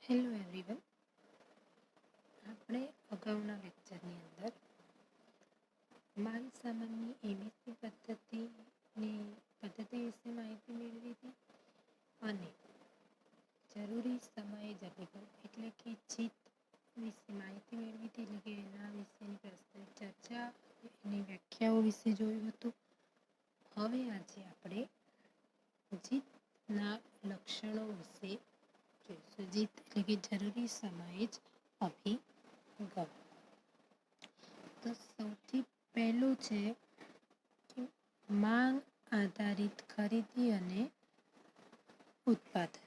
Hello everyone. આપણે અગાઉના લેક્ચરની અંદર માલ સામાનની એબીસી પદ્ધતિ વિશે માહિતી મેળવી હતી અને જરૂરી સમયે જ અભિગમ એટલે કે જીત વિશે માહિતી મેળવી હતી, એટલે કે એના વિશેની પ્રસ્તુત ચર્ચા એની વ્યાખ્યાઓ વિશે જોયું હતું. હવે આજે આપણે જીતના લક્ષણો વિશે જોઈશું. જીત એટલે કે જરૂરી સમયે જ અભિગમ. તો સૌથી પહેલું છે કે માંગ આધારિત ખરીદી અને ઉત્પાદન.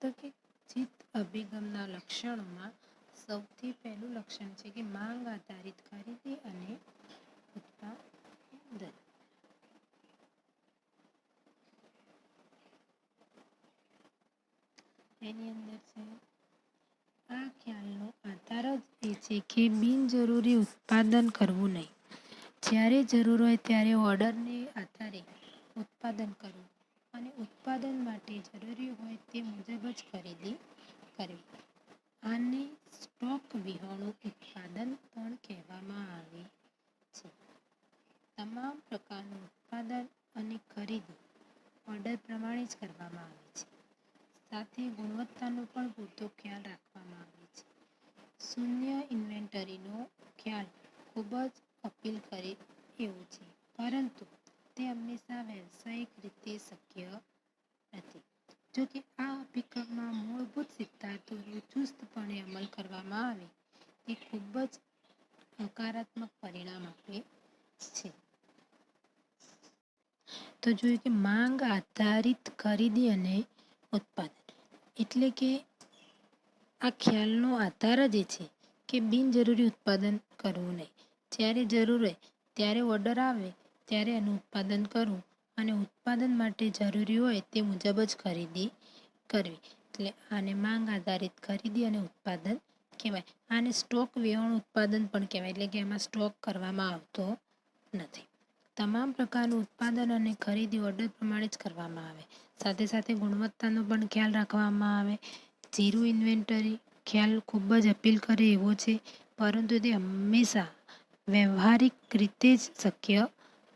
તો કે જીત અભિગમના લક્ષણોમાં સૌથી પહેલું લક્ષણ છે કે માંગ આધારિત ખરીદી અને ઉત્પાદન. એની અંદર છે આ ખ્યાલનો આધાર જ એ છે કે બિનજરૂરી ઉત્પાદન કરવું નહીં. જ્યારે જરૂર હોય ત્યારે ઓર્ડરને આધારે ઉત્પાદન કરવું અને ઉત્પાદન માટે જરૂરી હોય તે મુજબ જ ખરીદી કરવી. આને સ્ટોક વિહોણું ઉત્પાદન પણ કહેવામાં આવે છે. તમામ પ્રકારનું ઉત્પાદન અને ખરીદી ઓર્ડર પ્રમાણે જ કરવામાં આવે છે. સાથે ગુણવત્તાનો પણ પૂરતો ખ્યાલ રાખવામાં આવે છે. શૂન્ય ઇન્વેન્ટરીનો ખ્યાલ ખૂબ જ અપીલ કરે એવું છે, પરંતુ તે હંમેશા વ્યવસાયિક રીતે શક્ય નથી. જો કે આ અભિગમમાં મૂળભૂત સિદ્ધાંતોનો ચુસ્તપણે અમલ કરવામાં આવે તે ખૂબ જ હકારાત્મક પરિણામ આપે છે. તો જોયું કે માંગ આધારિત ખરીદી અને ઉત્પાદન એટલે કે આ ખ્યાલનો આધાર જ એ છે કે બિનજરૂરી ઉત્પાદન કરવું નહીં. જ્યારે જરૂર હોય ત્યારે ઓર્ડર આવે ત્યારે એનું ઉત્પાદન કરવું અને ઉત્પાદન માટે જરૂરી હોય તે મુજબ જ ખરીદી કરવી. એટલે આને માંગ આધારિત ખરીદી અને ઉત્પાદન કહેવાય. આને સ્ટોક વિહોણું ઉત્પાદન પણ કહેવાય, એટલે કે એમાં સ્ટોક કરવામાં આવતો નથી. તમામ પ્રકારનું ઉત્પાદન અને ખરીદી ઓર્ડર પ્રમાણે જ કરવામાં આવે. સાથે સાથે ગુણવત્તાનો પણ ખ્યાલ રાખવામાં આવે. ઝીરો ઇન્વેન્ટરી ખ્યાલ ખૂબ જ અપીલ કરે એવો છે, પરંતુ તે હંમેશા વ્યવહારિક રીતે જ શક્ય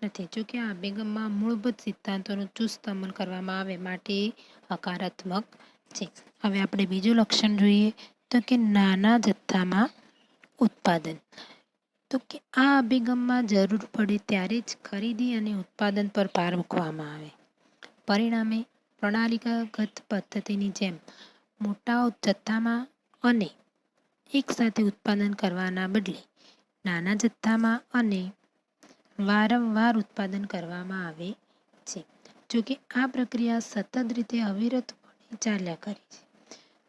નથી. જો કે આ અભિગમમાં મૂળભૂત સિદ્ધાંતોનો ચુસ્ત અમલ કરવામાં આવે માટે હકારાત્મક છે. હવે આપણે બીજું લક્ષણ જોઈએ તો કે નાના જથ્થામાં ઉત્પાદન. તો કે આ અભિગમમાં જરૂર પડે ત્યારે જ ખરીદી અને ઉત્પાદન પર ભાર મૂકવામાં આવે. પરિણામે પ્રણાલીગત પદ્ધતિની જેમ મોટા જથ્થામાં અને એકસાથે ઉત્પાદન કરવાના બદલે નાના જથ્થામાં અને વારંવાર ઉત્પાદન કરવામાં આવે છે. જોકે આ પ્રક્રિયા સતત રીતે અવિરતપણે ચાલ્યા કરે છે.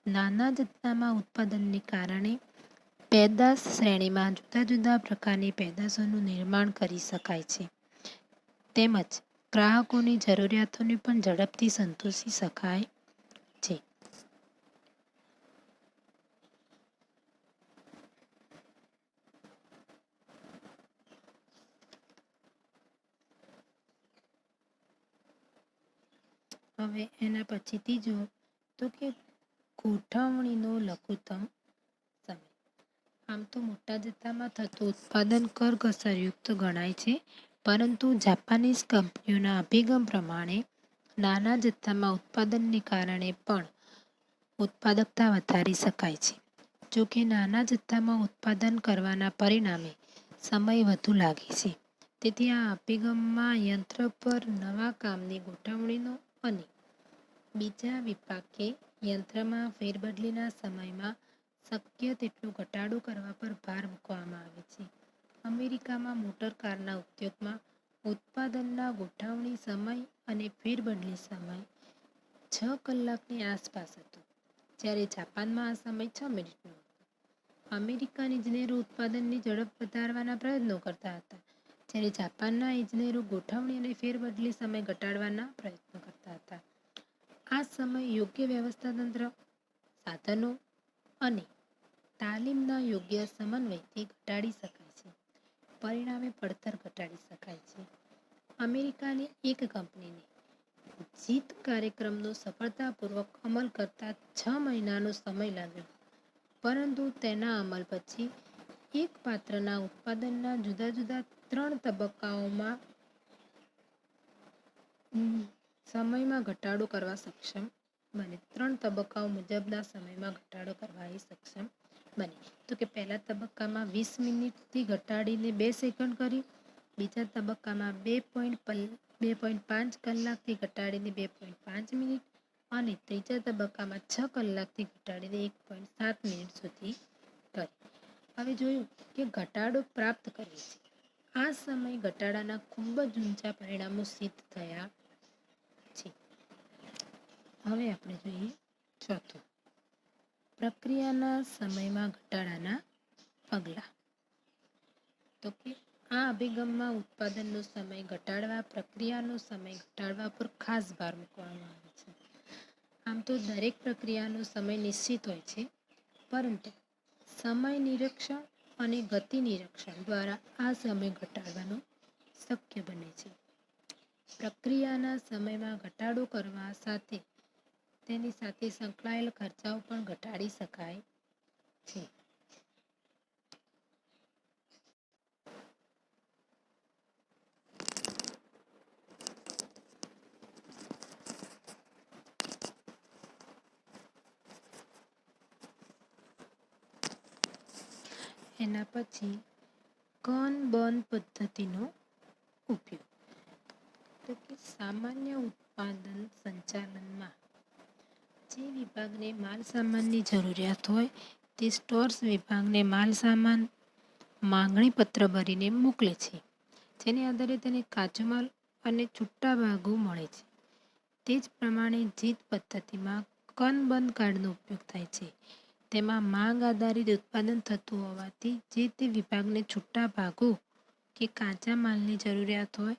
નાના જથ્થામાં ઉત્પાદનને કારણે પેદાશ શ્રેણીમાં જુદા જુદા પ્રકારની પેદાશોનું નિર્માણ કરી શકાય છે, તેમજ ગ્રાહકોની જરૂરિયાતોને પણ ઝડપથી સંતોષી શકાય છે. હવે એના પછી ત્રીજો તો કે ગોઠવણીનો લઘુત્તમ સમય. આમ તો મોટા જથ્થામાં થતું ઉત્પાદન કરકસરયુક્ત ગણાય છે, પરંતુ જાપાનીઝ કંપનીઓના અભિગમ પ્રમાણે નાના જથ્થામાં ઉત્પાદનને કારણે પણ ઉત્પાદકતા વધારી શકાય છે. જો કે નાના જથ્થામાં ઉત્પાદન કરવાના પરિણામે સમય વધુ લાગે છે. તેથી આ અભિગમમાં યંત્ર પર નવા કામની ગોઠવણીનો અને બીજા વિપાકે યંત્રમાં ફેરબદલીના સમયમાં શક્ય તેટલો ઘટાડો કરવા પર ભાર મૂકવામાં આવે છે. અમેરિકામાં મોટર કારના ઉદ્યોગમાં ઉત્પાદનના ગોઠવણી સમય અને ફેરબદલી સમય 6 કલાકની આસપાસ હતો, જ્યારે જાપાનમાં આ સમય 6 મિનિટનો હતો. અમેરિકન ઇજનેરો ઉત્પાદનની ઝડપ વધારવાના પ્રયત્નો કરતા હતા, જ્યારે જાપાનના ઇજનેરો ગોઠવણી અને ફેરબદલી સમય ઘટાડવાના પ્રયત્નો કરતા હતા. આ સમય યોગ્ય વ્યવસ્થા તંત્ર, સાધનો અને તાલીમના યોગ્ય સમન્વયથી ઘટાડી શકાય છે. પરિણામે પડતર ઘટાડી શકાય છે. અમેરિકાની એક કંપનીને જીત કાર્યક્રમનો સફળતાપૂર્વક અમલ કરતા 6 મહિનાનો સમય લાગ્યો, પરંતુ તેના અમલ પછી એક પાત્રના ઉત્પાદનના જુદા જુદા 3 તબક્કાઓમાં સમયમાં ઘટાડો કરવા સક્ષમ બને. 3 તબક્કાઓ મુજબના સમયમાં ઘટાડો કરવા એ સક્ષમ બને. તો કે પહેલા તબક્કામાં 20 મિનિટથી ઘટાડીને 2 સેકન્ડ કરી, બીજા તબક્કામાં 2.5 કલાકથી ઘટાડીને 2.5 મિનિટ અને ત્રીજા તબક્કામાં 6 કલાકથી ઘટાડીને 1.7 મિનિટ સુધી કરી. હવે જોયું કે ઘટાડો પ્રાપ્ત કરીએ છીએ. આ સમય ઘટાડાના ખૂબ જ ઊંચા પરિણામો સિદ્ધ થયા છે. હવે આપણે જોઈએ ચોથું, પ્રક્રિયાના સમયમાં ઘટાડાના પગલાં. તો કે આ અભિગમમાં ઉત્પાદનનો સમય ઘટાડવા, પ્રક્રિયાનો સમય ઘટાડવા પર ખાસ ભાર મૂકવામાં આવે છે. આમ તો દરેક પ્રક્રિયાનો સમય નિશ્ચિત હોય છે, પરંતુ સમય નિરીક્ષણ અને ગતિ નિરીક્ષણ દ્વારા આ સમય ઘટાડવાનું શક્ય બને છે. પ્રક્રિયાના સમયમાં ઘટાડો કરવા સાથે તેની સાથે સંકળાયેલ ખર્ચાઓ પણ ઘટાડી શકાય છે. એના પછી કન-બન પદ્ધતિનો ઉપયોગ. તો કે સામાન્ય ઉત્પાદન સંચાલનમાં જે વિભાગને માલ સામાનની જરૂરિયાત હોય તે સ્ટોર્સ વિભાગને માલ સામાન માંગણી પત્ર ભરીને મોકલે છે. જેને આધારે તેને કાચો માલ અને છૂટા ભાગો મળે છે. તે જ પ્રમાણે જીત પદ્ધતિમાં કન-બન કાર્ડનો ઉપયોગ થાય છે. તેમાં માંગ આધારિત ઉત્પાદન થતું હોવાથી જે તે વિભાગને છૂટા ભાગો કે કાચા માલની જરૂરિયાત હોય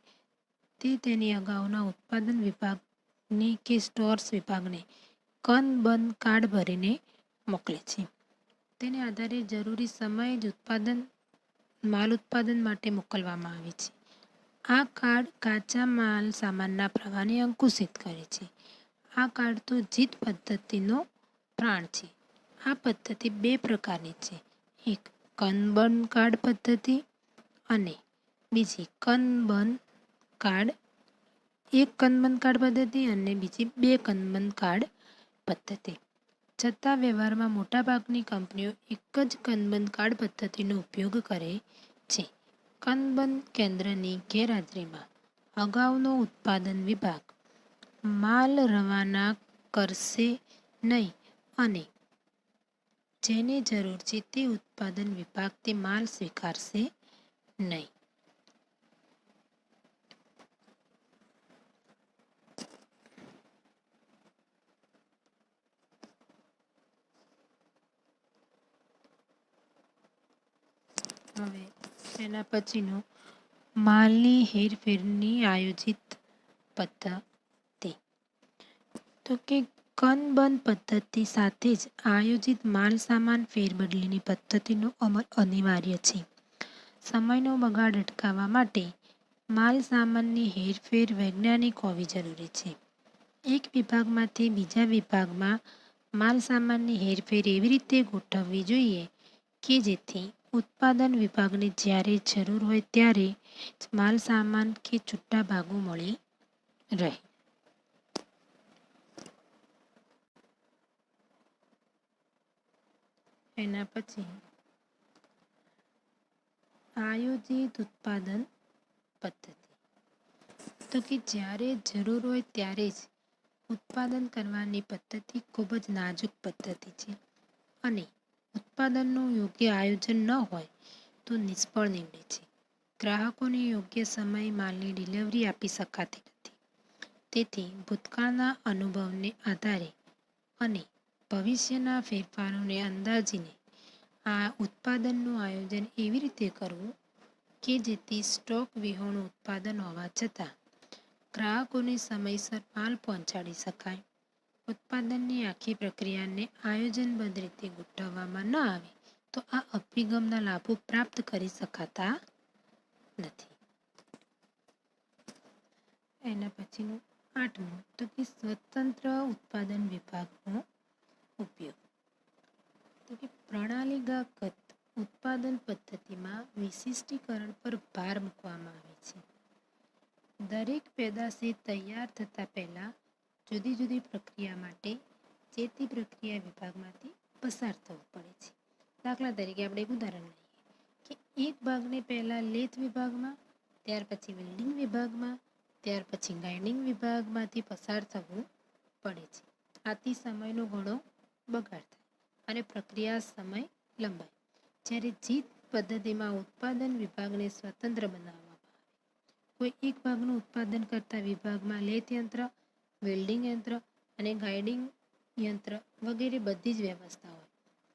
તે તેની અગાઉના ઉત્પાદન વિભાગને કે સ્ટોર્સ વિભાગને કન-બન કાર્ડ ભરીને મોકલે છે. તેને આધારે જરૂરી સમયે જ માલ ઉત્પાદન માટે મોકલવામાં આવે છે. આ કાર્ડ કાચા માલ સામાનના પ્રવાહને અંકુશિત કરે છે. આ કાર્ડ તો જીત પદ્ધતિનો પ્રાણ છે. આ પદ્ધતિ 2 પ્રકારની છે, એક કન-બન કાર્ડ પદ્ધતિ અને બીજી કન-બન કાર્ડ પદ્ધતિ અને બીજી 2 કન-બન કાર્ડ પદ્ધતિ. છતાં વ્યવહારમાં મોટાભાગની કંપનીઓ એક જ કન-બન કાર્ડ પદ્ધતિનો ઉપયોગ કરે છે. કન-બન કેન્દ્રની ગેરહાજરીમાં અગાઉનો ઉત્પાદન વિભાગ માલ રવાના કરશે નહીં અને જેને જરૂર છે તે ઉત્પાદન વિભાગ તે માલ સ્વીકારશે નહીં. હવે એના પછીનું માલની હેરફેરની આયોજિત પદ્ધતિ. તો કે કન-બન પદ્ધતિ સાથે જ આયોજિત માલ સામાન ફેરબદલીની પદ્ધતિનો અમલ અનિવાર્ય છે. સમયનો બગાડ અટકાવવા માટે માલ સામાનની હેરફેર વૈજ્ઞાનિક હોવી જરૂરી છે. એક વિભાગમાંથી બીજા વિભાગમાં માલ સામાનની હેરફેર એવી રીતે ગોઠવવી જોઈએ કે જેથી ઉત્પાદન વિભાગને જ્યારે જરૂર હોય ત્યારે જ માલ સામાન કે છૂટા ભાગો મળી રહે. એના પછી આયોજિત ઉત્પાદન પદ્ધતિ. તો કે જ્યારે જરૂર હોય ત્યારે જ ઉત્પાદન કરવાની પદ્ધતિ ખૂબ જ નાજુક પદ્ધતિ છે અને ઉત્પાદનનું યોગ્ય આયોજન ન હોય તો નિષ્ફળ નીવડે છે. ગ્રાહકોને યોગ્ય સમયે માલની ડિલિવરી આપી શકાતી નથી. તેથી ભૂતકાળના અનુભવને આધારે અને ભવિષ્યના ફેરફારોને અંદાજીને આ ઉત્પાદનનું આયોજન એવી રીતે કરવું કે જેથી સ્ટોક વિહોણું ઉત્પાદન હોવા છતાં ગ્રાહકોને સમયસર માલ પહોંચાડી શકાય. ઉત્પાદનની આખી પ્રક્રિયાને આયોજનબદ્ધ રીતે ગોઠવવામાં ન આવે તો આ અભિગમના લાભો પ્રાપ્ત કરી શકાતા નથી. એના પછીનું 8મું તો કે સ્વતંત્ર ઉત્પાદન વિભાગનો ઉપયોગ. તો કે પ્રણાલીગત ઉત્પાદન પદ્ધતિમાં વિશિષ્ટીકરણ પર ભાર મૂકવામાં આવે છે. દરેક પેદાશે તૈયાર થતાં પહેલાં જુદી જુદી પ્રક્રિયા માટે જે તે પ્રક્રિયા વિભાગમાંથી પસાર થવું પડે છે. દાખલા તરીકે આપણે એક ઉદાહરણ લઈએ કે એક ભાગને પહેલાં લેથ વિભાગમાં, ત્યાર પછી વેલ્ડિંગ વિભાગમાં, ત્યાર પછી ગાઇડિંગ વિભાગમાંથી પસાર થવું પડે છે. આથી સમયનો ઘણો બગાડ થાય અને પ્રક્રિયા સમય લંબાય. જ્યારે જીત પદ્ધતિમાં ઉત્પાદન વિભાગને સ્વતંત્ર બનાવવામાં આવે. કોઈ એક ભાગનું ઉત્પાદન કરતા વિભાગમાં લેથ યંત્ર, વેલ્ડિંગ યંત્ર અને ગાઇડિંગ યંત્ર વગેરે બધી જ વ્યવસ્થા હોય.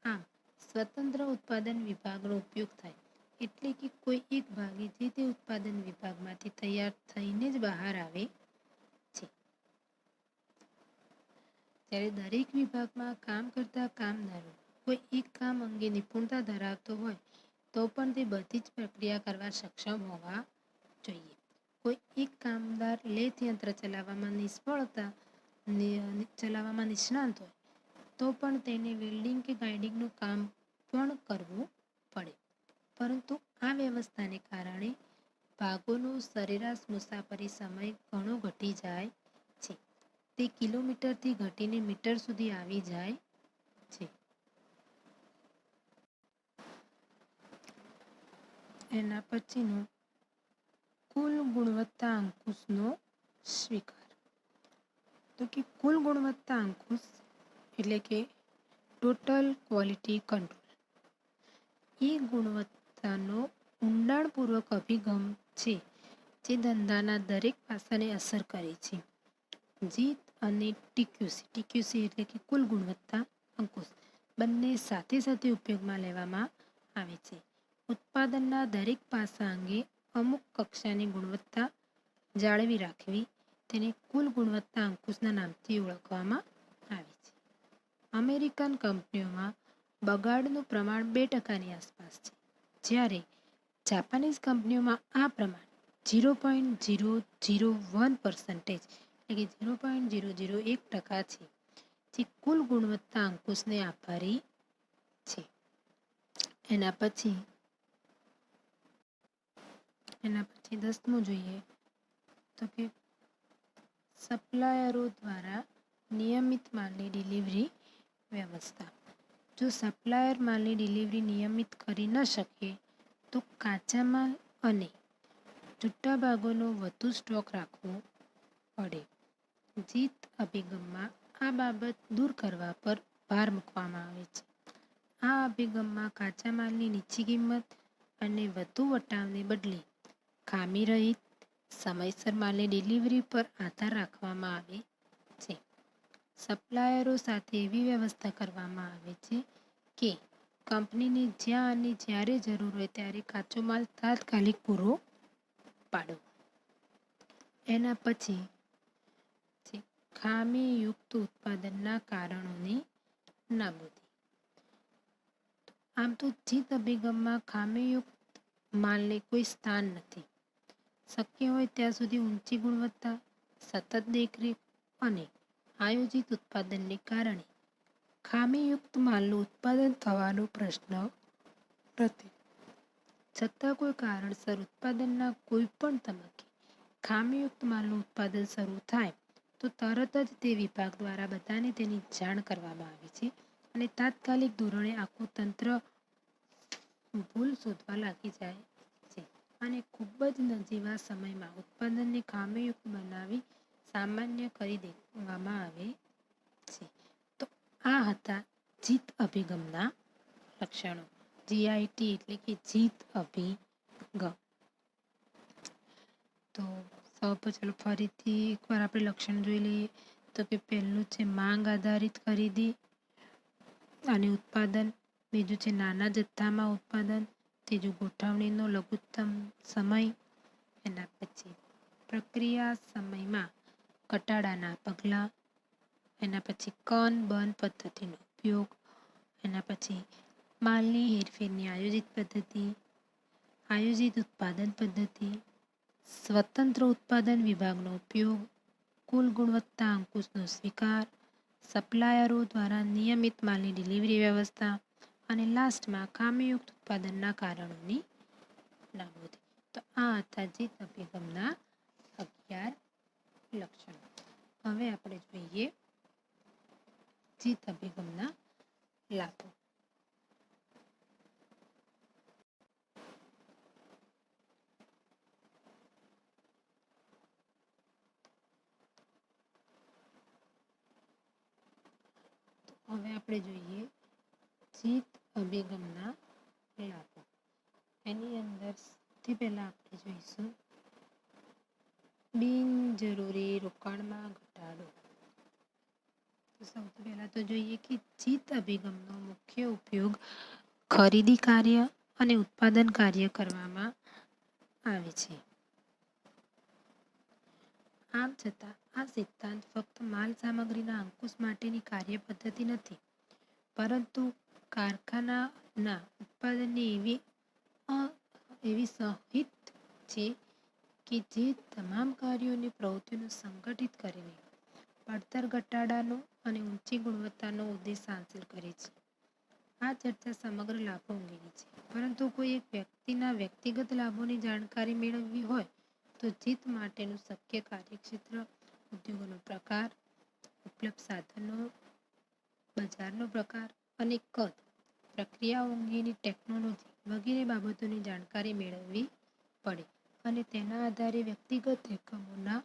આમ સ્વતંત્ર ઉત્પાદન વિભાગનો ઉપયોગ થાય એટલે કે કોઈ એક ભાગે જે તે ઉત્પાદન વિભાગમાંથી તૈયાર થઈને જ બહાર આવે છે. જ્યારે દરેક વિભાગમાં કામ કરતા કામદારો કોઈ એક કામ અંગે નિપુણતા ધરાવતો હોય તો પણ તે બધી જ પ્રક્રિયા કરવા સક્ષમ હોવા જોઈએ. કોઈ એક કામદાર લેથ યંત્ર ચલાવવામાં નિષ્ણાંત હોય તો પણ તેને વેલ્ડિંગ કે ગાઇડિંગનું કામ પણ કરવું પડે. પરંતુ આ વ્યવસ્થાને કારણે ભાગોનો સરેરાશ મુસાફરી સમય ઘણો ઘટી જાય છે. તે કિલોમીટરથી ઘટીને મીટર સુધી આવી જાય છે. એના પછીનું કુલ ગુણવત્તા અંકુશનો સ્વીકાર. તો કે કુલ ગુણવત્તા અંકુશ એટલે કે ટોટલ ક્વોલિટી કંટ્રોલ એ ગુણવત્તાનો ઊંડાણપૂર્વક અભિગમ છે જે ધંધાના દરેક પાસાને અસર કરે છે. જીત અને ટીક્યુસી એટલે કે કુલ ગુણવત્તા અંકુશ બંને સાથે સાથે ઉપયોગમાં લેવામાં આવે છે. ઉત્પાદનના દરેક પાસા અંગે અમુક કક્ષાની ગુણવત્તા જાળવી રાખવી તેને કુલ ગુણવત્તા અંકુશના નામથી ઓળખવામાં આવે છે. અમેરિકન કંપનીઓમાં બગાડનું પ્રમાણ 2%ની આસપાસ છે, જ્યારે જાપાનીઝ કંપનીઓમાં આ પ્રમાણ 0.001% એટલે કે 0.001% છે, જે કુલ ગુણવત્તા અંકુશને આભારી છે. એના પછી 10મું જોઈએ તો કે સપ્લાયરો દ્વારા નિયમિત માલની ડિલિવરી વ્યવસ્થા. જો સપ્લાયર માલની ડિલિવરી નિયમિત કરી ન શકે તો કાચા માલ અને છૂટા ભાગોનો વધુ સ્ટોક રાખવો પડે. જીત અભિગમમાં આ બાબત દૂર કરવા પર ભાર મૂકવામાં આવે છે. આ અભિગમમાં કાચા માલની નીચી કિંમત અને વધુ વટાવને બદલે ખામી રહિત સમયસર માલની ડિલિવરી પર આધાર રાખવામાં આવે છે. સપ્લાયરો સાથે એવી વ્યવસ્થા કરવામાં આવે છે કે કંપનીને જ્યાં અને જ્યારે જરૂર હોય ત્યારે કાચો માલ તાત્કાલિક પૂરો પાડવો. એના પછી ખામીયુક્ત ઉત્પાદનના કારણોની નાબૂદી. આમ તો જીત અભિગમમાં ખામીયુક્ત માલને કોઈ સ્થાન નથી. શક્ય હોય ત્યાં સુધી ઊંચી ગુણવત્તા, સતત દેખરેખ અને આયોજિત ઉત્પાદનને કારણે ખામીયુક્ત માલનું ઉત્પાદન થવાનો પ્રશ્ન નથી. છતાં કોઈ કારણસર ઉત્પાદનના કોઈ પણ તબક્કે ખામીયુક્ત માલનું ઉત્પાદન શરૂ થાય તો તરત જ તે વિભાગ દ્વારા બધાને તેની જાણ કરવામાં આવે છે અને તાત્કાલિક ધોરણે આખું તંત્ર ભૂલ શોધવા લાગી જાય છે અને ખૂબ જ નજીવા સમયમાં ઉત્પાદનને ખામીયુક્ત બનાવી સામાન્ય કરી દેવામાં આવે છે. તો આ હતા જીત અભિગમના લક્ષણો. જીઆઈટી એટલે કે જીત અભિગમ. તો સૌ ચલો ફરીથી એકવાર આપણે લક્ષણ જોઈ લઈએ તો કે પહેલું છે માંગ આધારિત ખરીદી અને ઉત્પાદન, બીજું છે નાના જથ્થામાં ઉત્પાદન, ત્રીજું ગોઠવણીનો લઘુત્તમ સમય, એના પછી પ્રક્રિયા સમયમાં ઘટાડાના પગલાં, એના પછી કન-બન પદ્ધતિનો ઉપયોગ, એના પછી માલની હેરફેરની આયોજિત પદ્ધતિ, આયોજિત ઉત્પાદન પદ્ધતિ, સ્વતંત્ર ઉત્પાદન વિભાગનો ઉપયોગ, કુલ ગુણવત્તા અંકુશનો સ્વીકાર, સપ્લાયરો દ્વારા નિયમિત માલની ડિલિવરી વ્યવસ્થા અને લાસ્ટમાં ખામીયુક્ત ઉત્પાદનના કારણોની નાબૂદી. તો આ હતા જીત અભિગમના 11 લક્ષણો. હવે આપણે જોઈએ જીત અભિગમના લાભો. હવે આપણે જોઈએ જીત અભિગમના લાભો. એની અંદર સૌથી પહેલા આપણે જોઈશું બિનજરૂરી રોકાણમાં ઘટાડો. તો સૌથી પહેલા તો જોઈએ કે જીત અભિગમનો મુખ્ય ઉપયોગ ખરીદી કાર્ય અને ઉત્પાદન કાર્ય કરવામાં આવે છે. આમ છતાં આ સિદ્ધાંત ફક્ત માલ સામગ્રીના અંકુશ માટેની કાર્ય પદ્ધતિ નથી, પરંતુ કારખાનાના ઉત્પાદનની એવી સહિત છે કે જે તમામ કાર્યોની પ્રવૃત્તિઓને સંગઠિત કરીને પડતર ઘટાડાનો અને ઊંચી ગુણવત્તાનો ઉદ્દેશ હાંસલ કરે છે. આ ચર્ચા સમગ્ર લાભો અંગેની છે, પરંતુ કોઈ એક વ્યક્તિના વ્યક્તિગત લાભોની જાણકારી મેળવવી હોય તો જીત માટેનું શક્ય કાર્યક્ષેત્ર, ઉદ્યોગોનો પ્રકાર, ઉપલબ્ધ સાધનો, બજારનો પ્રકાર અને કદ, પ્રક્રિયાઓ અંગેની ટેકનોલોજી વગેરે બાબતોની જાણકારી મેળવવી પડે અને તેના આધારે વ્યક્તિગત એકમોના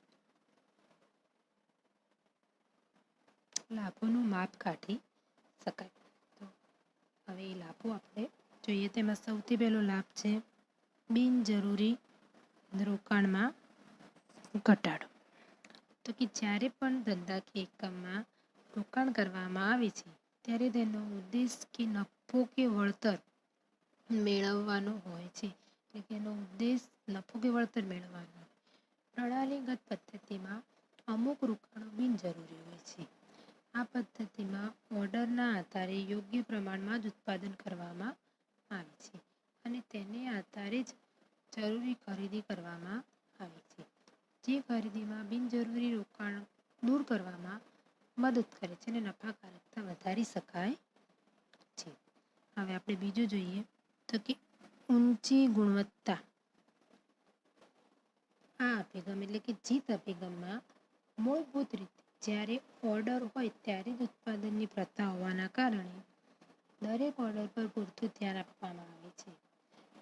લાભોનું માપ કાઢી શકાય. તો હવે એ લાભો આપણે જોઈએ. તેમાં સૌથી પહેલો લાભ છે બિનજરૂરી રોકાણમાં ઘટાડો. તો કે જ્યારે પણ ધંધાકીય એકમમાં રોકાણ કરવામાં આવે છે ત્યારે તેનો ઉદ્દેશ કે નફો કે વળતર મેળવવાનો હોય છે. એટલે કે એનો ઉદ્દેશ નફો કે વળતર મેળવવાનો. પ્રણાલીગત પદ્ધતિમાં અમુક રોકાણો બિનજરૂરી હોય છે. આ પદ્ધતિમાં ઓર્ડરના આધારે યોગ્ય પ્રમાણમાં જ ઉત્પાદન કરવામાં આવે છે અને તેને આધારે જ જરૂરી ખરીદી કરવામાં આવે છે, જે ખરીદીમાં બિનજરૂરી રોકાણ દૂર કરવામાં મદદ કરે છે અને નફાકારકતા વધારી શકાય છે. હવે આપણે બીજું જોઈએ તો કે ઊંચી ગુણવત્તા. આ અભિગમ એટલે કે જીત અભિગમમાં મૂળભૂત રીતે જ્યારે ઓર્ડર હોય ત્યારે જ ઉત્પાદનની પ્રથા હોવાના કારણે દરેક ઓર્ડર પર પૂરતું ધ્યાન આપવામાં આવે છે.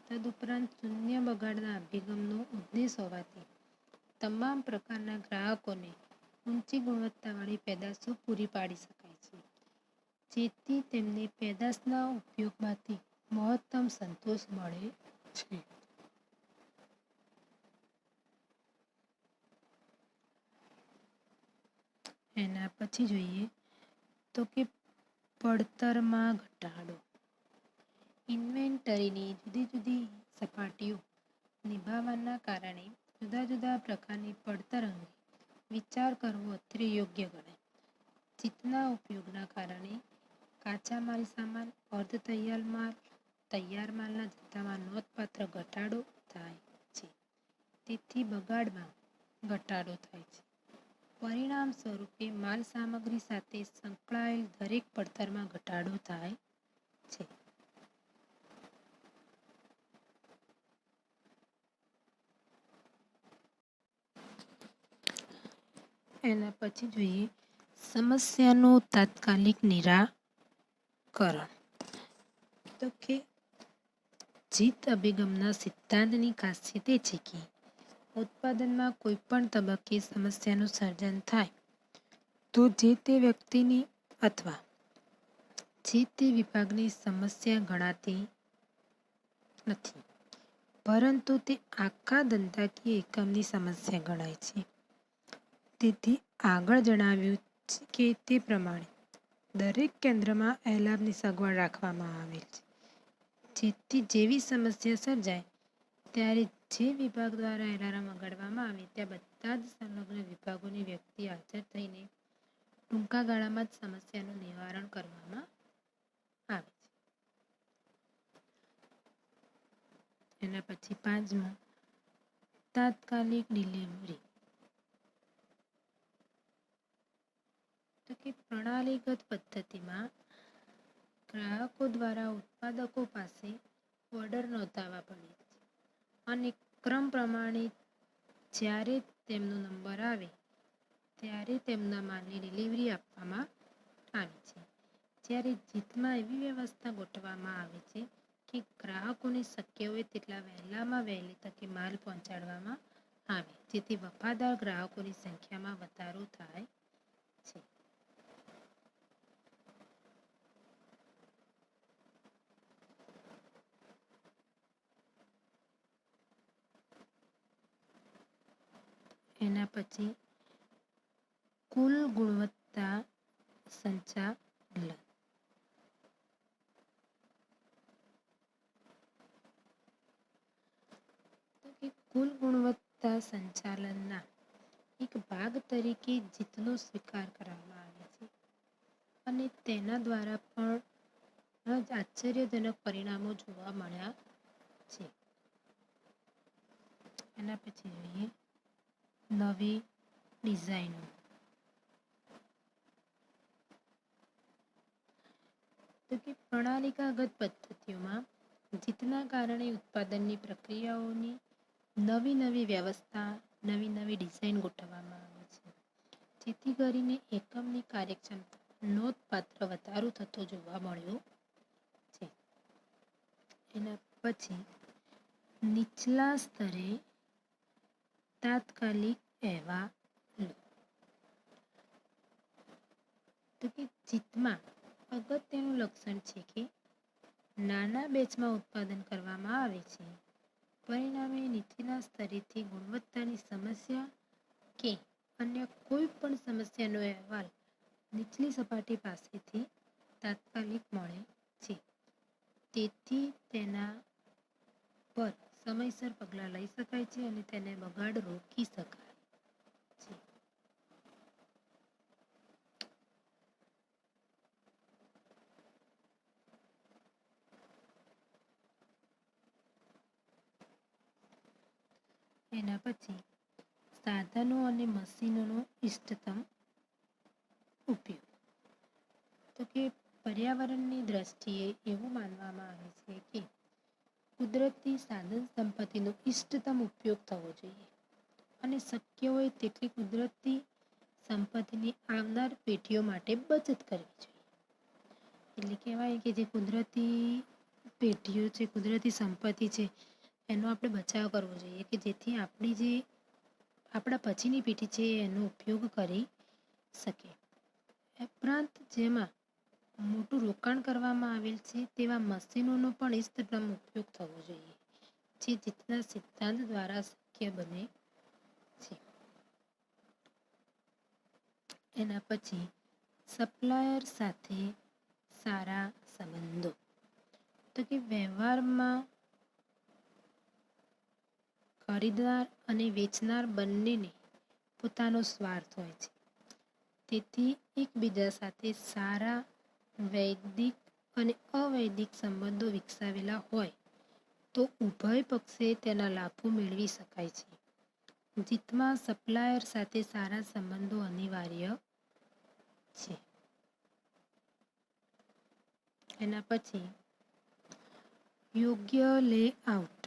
તદુપરાંત શૂન્ય બગાડના અભિગમનો ઉદ્દેશ હોવાથી તમામ પ્રકારના ગ્રાહકોને ઊંચી ગુણવત્તાવાળી પેદાશો પૂરી પાડી શકાય છે, જેથી તેમને પેદાશના ઉપયોગમાંથી મહત્તમ સંતોષ મળે છે. એના પછી જોઈએ તો કે પડતરમાં ઘટાડો. ઇન્વેન્ટરીની જુદી જુદી સપાટીઓ નિભાવવાના કારણે જુદા જુદા પ્રકારની પડતર અંગે વિચાર કરવો અત્રે યોગ્ય ગણાય. જીતના ઉપયોગના કારણે કાચા માલ સામાન, અર્ધ તૈયાર માલ, તૈયાર માલના જથ્થામાં નોંધપાત્ર ઘટાડો થાય છે. તેથી બગાડમાં ઘટાડો થાય છે. પરિણામ સ્વરૂપે માલ સામગ્રી સાથે સંકળાયેલ દરેક પડતરમાં ઘટાડો થાય છે. એના પછી જોઈએ સમસ્યાનું તાત્કાલિક નિરાકરણ. તો કે જીત અભિગમના સિદ્ધાંતની ખાસિયત એ છે કે ઉત્પાદનમાં કોઈ પણ તબક્કે સમસ્યાનું સર્જન થાય તો જે તે વ્યક્તિની અથવા જે તે વિભાગની સમસ્યા ગણાતી નથી, પરંતુ તે આખા ધંધાકીય એકમની સમસ્યા ગણાય છે. તેથી આગળ જણાવ્યું કે તે પ્રમાણે દરેક કેન્દ્રમાં એલાર્મની સગવડ રાખવામાં આવેલ છે, જેથી જેવી સમસ્યા સર્જાય ત્યારે જે વિભાગ દ્વારા એલાર્મ વગાડવામાં આવે ત્યાં બધા જ સંલગ્ન વિભાગોની વ્યક્તિ હાજર થઈને ટૂંકા ગાળામાં જ સમસ્યાનું નિવારણ કરવામાં આવે છે. એના પછી 5મું તાત્કાલિક ડિલિવરી. તો કે પ્રણાલીગત પદ્ધતિમાં ગ્રાહકો દ્વારા ઉત્પાદકો પાસે ઓર્ડર નોંધાવવા પડે છે અને ક્રમ પ્રમાણે જ્યારે તેમનો નંબર આવે ત્યારે તેમના માલની ડિલિવરી આપવામાં આવે છે. જ્યારે જીતમાં એવી વ્યવસ્થા ગોઠવવામાં આવે છે કે ગ્રાહકોને શક્ય હોય તેટલા વહેલામાં વહેલી તકે માલ પહોંચાડવામાં આવે, જેથી વફાદાર ગ્રાહકોની સંખ્યામાં વધારો થાય છે. એના પછી કુલ ગુણવત્તા સંચાલન. તો કે કુલ ગુણવત્તા સંચાલનના એક ભાગ તરીકે જીતનો સ્વીકાર કરવામાં આવે છે અને તેના દ્વારા પણ આશ્ચર્યજનક પરિણામો જોવા મળ્યા છે. એના પછી જોઈએ નવી ડિઝાઇનો. તો કે પ્રણાલિકાગત પદ્ધતિઓમાં જીતના કારણે ઉત્પાદનની પ્રક્રિયાઓની નવી વ્યવસ્થા, નવી ડિઝાઇન ગોઠવવામાં આવે છે, જેથી કરીને એકમની કાર્યક્ષમતા નોંધપાત્ર વધારો થતો જોવા મળ્યો છે. એના પછી નીચલા સ્તરે તાત્કાલિક અહેવાલો. તો કે જીતમાં અગત્યનું લક્ષણ છે કે નાના બેચમાં ઉત્પાદન કરવામાં આવે છે, પરિણામે નીચેના સ્તરેથી ગુણવત્તાની સમસ્યા કે અન્ય કોઈ પણ સમસ્યાનો અહેવાલ નીચલી સપાટી પાસેથી તાત્કાલિક મળે છે, તેથી તેના પર સમયસર પગલાં લઈ શકાય છે અને તેને બગાડ રોકી શકાય છે. એના પછી સાધનો અને મશીનોનો ઇષ્ટતમ ઉપયોગ. તો કે પર્યાવરણની દ્રષ્ટિએ એવું માનવામાં આવે છે કે કુદરતી સાધન સંપત્તિનો ઇષ્ટતમ ઉપયોગ થવો જોઈએ અને શક્ય હોય તેટલી કુદરતી સંપત્તિની આવનાર પેઢીઓ માટે બચત કરવી જોઈએ. એટલે કહેવાય કે જે કુદરતી પેઢીઓ છે, કુદરતી સંપત્તિ છે, એનો આપણે બચાવ કરવો જોઈએ કે જેથી આપણા પછીની પેઢી છે એનો ઉપયોગ કરી શકે. ઉપરાંત જેમાં મોટું રોકાણ કરવામાં આવેલ છે તેવા મશીનોનો પણ ઇષ્ટતમ ઉપયોગ થવો જોઈએ, જે જીતના સિદ્ધાંત દ્વારા શક્ય બને છે. એના પછી સપ્લાયર સાથે સારા સંબંધો. તો કે વ્યવહારમાં ખરીદનાર અને વેચનાર બંનેને પોતાનો સ્વાર્થ હોય છે, તેથી એકબીજા સાથે સારા વૈદિક અને અવૈદિક સંબંધો વિકસાવેલા હોય તો ઉભય પક્ષે તેના લાભો મેળવી શકાય છે. જીતમાં સપ્લાયર સાથે સારા સંબંધો અનિવાર્ય છે. એના પછી યોગ્ય લેઆઉટ.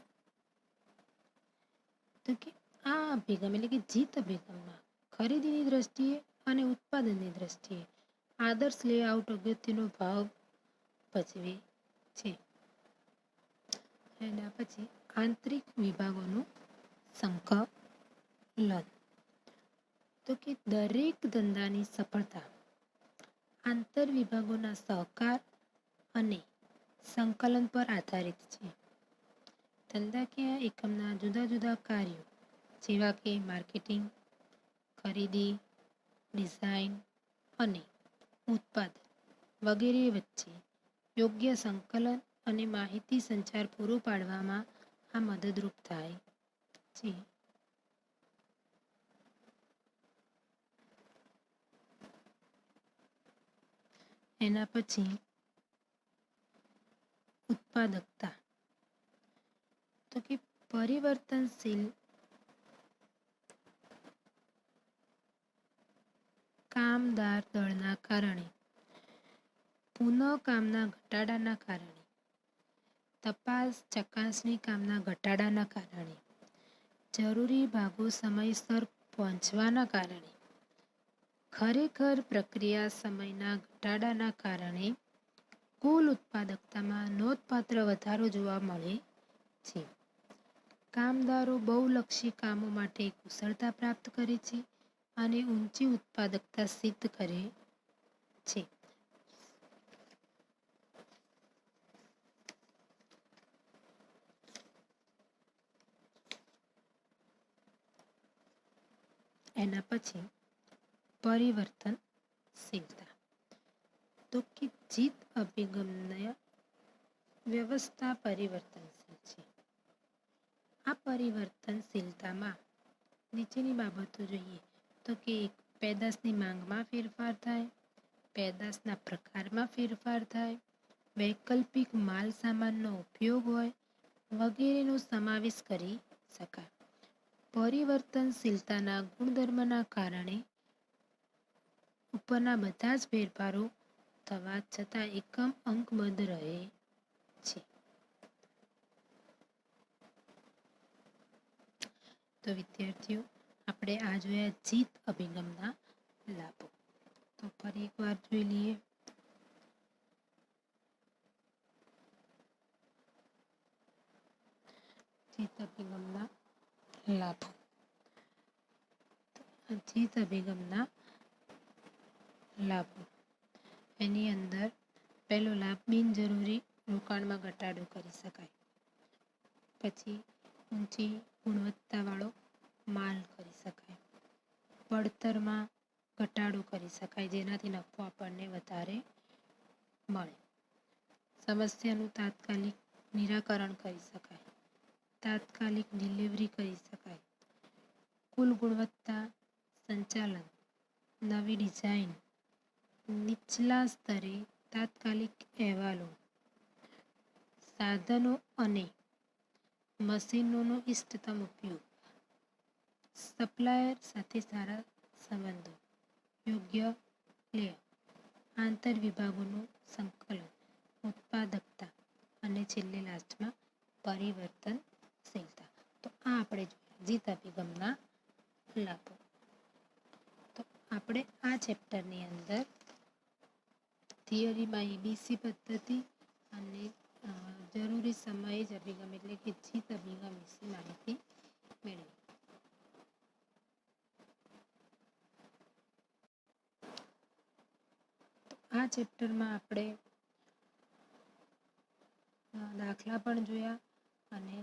તો કે આ અભિગમ એટલે કે જીત અભિગમમાં ખરીદીની દ્રષ્ટિએ અને ઉત્પાદનની દ્રષ્ટિએ આદર્શ લેઆઉટ અગત્યનો ભાગ ભજવે છે. એના પછી આંતરિક વિભાગોનું સંકલન. તો કે દરેક ધંધાની સફળતા આંતર વિભાગોના સહકાર અને સંકલન પર આધારિત છે. ધંધાકીય એકમના જુદા જુદા કાર્યો જેવા કે માર્કેટિંગ, ખરીદી, ડિઝાઇન અને ઉત્પાદન વગેરે વચ્ચે યોગ્ય સંકલન અને માહિતી સંચાર પૂરો પાડવામાં આ મદદરૂપ થાય છે. એના પછી ઉત્પાદકતા. તો કે પરિવર્તનશીલ કામદાર દળના કારણે, પુનઃ કામના ઘટાડાના કારણે, તપાસ ચકાસણી કામના ઘટાડાના કારણે, જરૂરી ભાગો સમયસર પહોંચવાના કારણે, ખરેખર પ્રક્રિયા સમયના ઘટાડાના કારણે કુલ ઉત્પાદકતામાં નોંધપાત્ર વધારો જોવા મળે છે. કામદારો બહુલક્ષી કામો માટે કુશળતા પ્રાપ્ત કરે છે અને ઊંચી ઉત્પાદકતા સિદ્ધ કરે છે. એના પછી પરિવર્તનશીલતા. તો કે જીત અભિગમના વ્યવસ્થા પરિવર્તનશીલ છે. આ પરિવર્તનશીલતામાં નીચેની બાબતો જોઈએ તો કે પેદાશની માંગમાં ફેરફાર થાય, પેદાશના પ્રકારમાં ફેરફાર થાય, વૈકલ્પિક માલ સામાનનો ઉપયોગ હોય વગેરેનો સમાવેશ કરી શકાય. પરિવર્તનશીલતાના ગુણધર્મના કારણે ઉપરના બધા જ ફેરફારો થવા છતાં એકમ અંકબદ્ધ રહે છે. તો વિદ્યાર્થીઓ, આપણે આ જોયા જીત અભિગમના લાભો. તો ફરી એકવાર જોઈ લઈએ. જીત અભિગમના લાભો. જીત અભિગમના લાભો. એની અંદર પહેલો લાભ, બિનજરૂરી રોકાણમાં ઘટાડો કરી શકાય. પછી ઊંચી ગુણવત્તાવાળો માલ કરી શકાય. પડતરમાં ઘટાડો કરી શકાય, જેનાથી નફો આપણને વધારે મળે. સમસ્યાનું તાત્કાલિક નિરાકરણ કરી શકાય. તાત્કાલિક ડિલિવરી કરી શકાય. કુલ ગુણવત્તા સંચાલન, નવી ડિઝાઇન, નીચલા સ્તરે તાત્કાલિક અહેવાલો, સાધનો અને મશીનોનો ઇષ્ટતમ ઉપયોગ, સપ્લાયર સાથે સારા સંબંધો, યોગ્ય લેઅ, આંતર વિભાગોનું સંકલન, ઉત્પાદકતા અને છેલ્લે લાસ્ટમાં પરિવર્તનશીલતા. તો આ આપણે જોયા જીત અભિગમના લાભો. તો આપણે આ ચેપ્ટરની અંદર થિયરીમાં એબીસી પદ્ધતિ અને જરૂરી સમય જ અભિગમ એટલે કે જીત અભિગમ વિશે માહિતી મેળવી. આ ચેપ્ટરમાં આપણે દાખલા પણ જોયા અને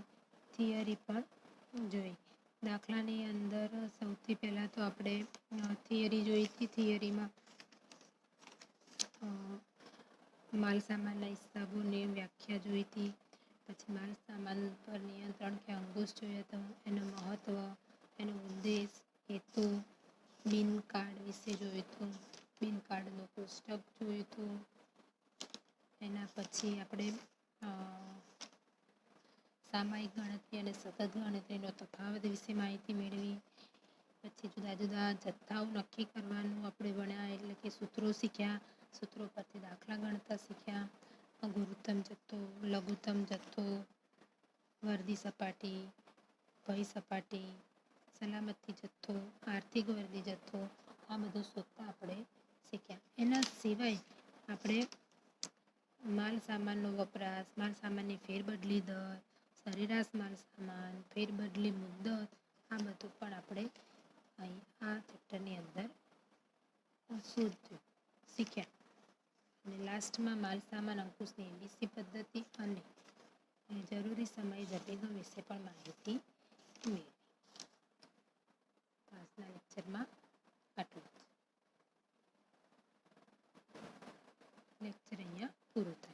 થિયરી પણ જોઈ. દાખલાની અંદર સૌથી પહેલાં તો આપણે થિયરી જોઈ હતી. થિયરીમાં માલ સામાનના હિસાબોની વ્યાખ્યા જોઈ હતી. પછી માલ સામાન પર નિયંત્રણ કે અંકુશ જોયા હતા, એનું મહત્ત્વ, એનો ઉદ્દેશ, હેતુ, બિન કાર્ડ વિશે જોયું હતું, બિન કાર્ડનું કોષ્ટક જોયું હતું. એના પછી આપણે સામાયિક ગણતરી અને સતત ગણતરીનો તફાવત વિશે માહિતી મેળવી. પછી જુદા જુદા જથ્થાઓ નક્કી કરવાનું આપણે ભણ્યા, એટલે કે સૂત્રો શીખ્યા. સૂત્રો પરથી દાખલા ગણતા શીખ્યા. ગુરુત્તમ જથ્થો, લઘુત્તમ જથ્થો, વર્દી સપાટી, ભય સપાટી, સલામતી જથ્થો, આર્થિક વર્દી જથ્થો, આ બધું શોધતા આપણે શીખ્યા. એના સિવાય આપણે માલ સામાનનો વપરાશ, માલ સામાનની ફેરબદલી દર, સરેરાશ માલ સામાન, ફેરબદલી મુદ્દત, આ બધું પણ આપણે અહીં આ ચેપ્ટરની અંદર શીખ્યા. અને લાસ્ટમાં માલ સામાન અંકુશની એબીસી પદ્ધતિ અને જરૂરી સમય અભિગમ વિશે પણ માહિતી મેળવી. આજના લેક્ચરમાં આટલું. લેક્ચર અહીંયા પૂરું થાય.